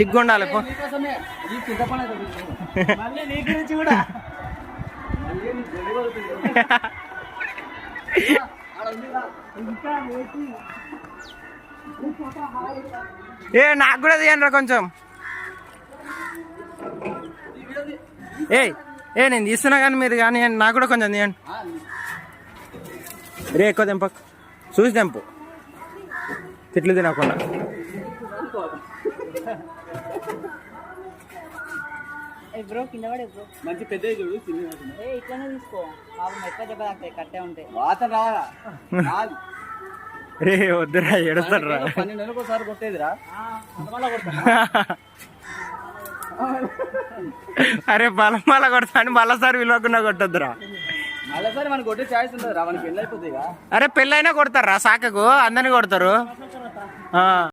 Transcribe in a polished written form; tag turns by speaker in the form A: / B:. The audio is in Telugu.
A: సిగ్గుండాలి పో. ఏ నాకు కూడా తీయండి రా కొంచెం. ఏ నేను తీస్తున్నా కానీ మీరు కానీ నాకు కూడా కొంచెం తీయండి రే. ఎక్కువ తెంపకు, చూసి తెంపు, తిట్లు తినకుండా.
B: బ్రో కింద పడే బ్రో,
C: మంచి పెద్ద చూడు,
B: ఇట్లానే తీసుకో. ఎక్కువ దెబ్బ తాకుతాయి, కట్టే ఉంటాయి.
C: వాతన రావాలా
A: రే వద్దురా, ఏడుస్తాడు రా.
C: 12 నెలలకు ఒకసారి కొట్టేదిరా.
A: అరే బలమాల కొడతాను, మళ్ళీసారి విలువకుండా కొట్టద్దురా.
C: మళ్ళీసారి మనకు కొట్టే ఛాయిస్ ఉంటుంది రా, మనకి పెళ్ళి అయిపోతుంది.
A: అరే పెళ్ళైనా కొడతారు రా, సాకకు అందరిని కొడతారు.